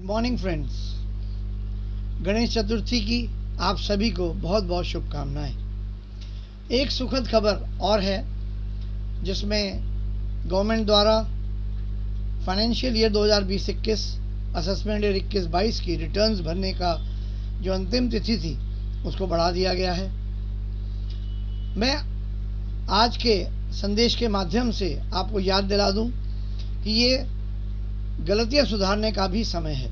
Morning friends, Ganesh Chaturthi की आप सभी को बहुत बहुत शुभकामनाएं। एक सुखद खबर और है जिसमें गवर्नमेंट द्वारा फाइनेंशियल ईयर 2020-21 असेसमेंट ईयर 21-22 की रिटर्न्स भरने का जो अंतिम तिथि थी उसको बढ़ा दिया गया है। मैं आज के संदेश के माध्यम से आपको याद दिला दूं कि ये गलतियां सुधारने का भी समय है।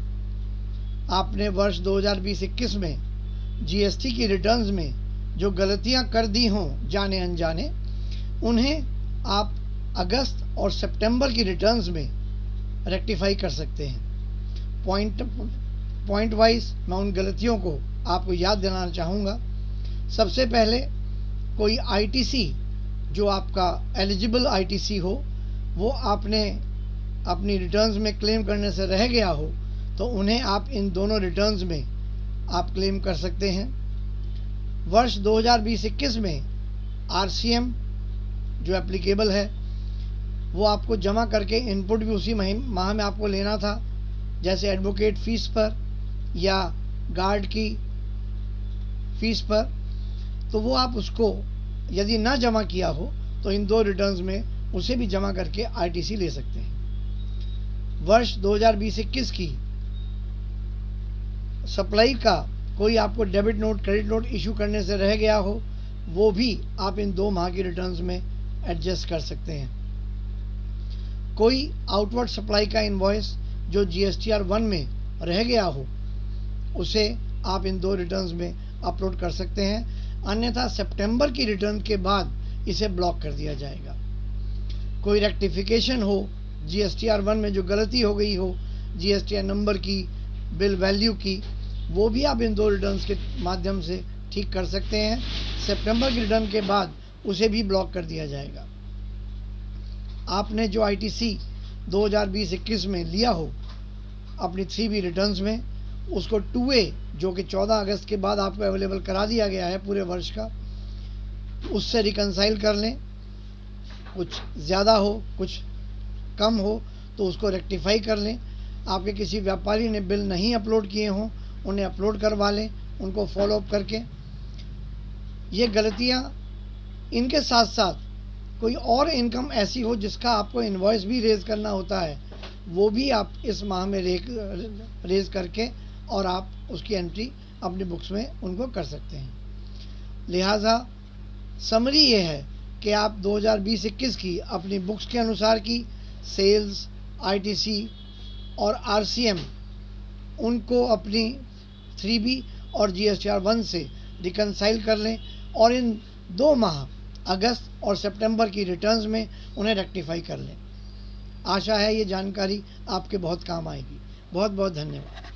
आपने वर्ष 2020-21 में जीएसटी की रिटर्न्स में जो गलतियां कर दी हों जाने अनजाने, उन्हें आप अगस्त और सितंबर की रिटर्न्स में रेक्टिफाई कर सकते हैं। पॉइंट वाइज मैं उन गलतियों को आपको याद दिलाना चाहूँगा। सबसे पहले, कोई आईटीसी जो आपका एलिजिबल आईटीसी हो, वो आपने अपनी रिटर्न्स में क्लेम करने से रह गया हो तो उन्हें आप इन दोनों रिटर्न्स में आप क्लेम कर सकते हैं। वर्ष 2020-21 में आरसीएम जो एप्लीकेबल है वो आपको जमा करके इनपुट भी उसी माह में आपको लेना था, जैसे एडवोकेट फ़ीस पर या गार्ड की फ़ीस पर। तो वो आप उसको यदि ना जमा किया हो तो इन दो रिटर्न्स में उसे भी जमा करके आईटीसी ले सकते हैं। वर्ष 2020-21 की सप्लाई का कोई आपको debit note, credit note issue करने से रह गया हो, वो भी आप इन 2 माह की रिटर्न्स में एडजस्ट कर सकते हैं। कोई आउटवर्ड सप्लाई का इनवॉइस जो जीएसटीआर 1 में रह गया हो, उसे आप इन 2 रिटर्न्स में अपलोड कर सकते हैं, अन्यथा सितंबर की रिटर्न के बाद इसे ब्लॉक कर दिया जाएगा। कोई रेक्टिफिकेशन हो जीएसटीआर 1 में, जो गलती हो गई हो जीएसटीआर नंबर की, बिल वैल्यू की, वो भी आप इन 2 रिटर्न्स के माध्यम से ठीक कर सकते हैं। सितंबर की रिटर्न के बाद उसे भी ब्लॉक कर दिया जाएगा। आपने जो आईटीसी 2020-21 में लिया हो अपनी 3B रिटर्न्स में, उसको 2A जो कि 14 अगस्त के बाद आपको अवेलेबल करा दिया गया है पूरे वर्ष का, उससे रिकंसाइल कर लें। कुछ ज़्यादा हो, कुछ कम हो तो उसको रेक्टिफाई कर लें। आपके किसी व्यापारी ने बिल नहीं अपलोड किए हों, उन्हें अपलोड करवा लें, उनको फॉलो अप करके। ये गलतियां, इनके साथ साथ कोई और इनकम ऐसी हो जिसका आपको इनवॉइस भी रेज़ करना होता है, वो भी आप इस माह में रेज़ करके और आप उसकी एंट्री अपनी बुक्स में उनको कर सकते हैं। लिहाजा समरी ये है कि आप 2020-21 की अपनी बुक्स के अनुसार की सेल्स, आईटीसी और आरसीएम, उनको अपनी 3B और जीएसटीआर 1 से रिकंसाइल कर लें और इन 2 माह अगस्त और सितंबर की रिटर्न्स में उन्हें रेक्टिफाई कर लें। आशा है ये जानकारी आपके बहुत काम आएगी। बहुत बहुत धन्यवाद।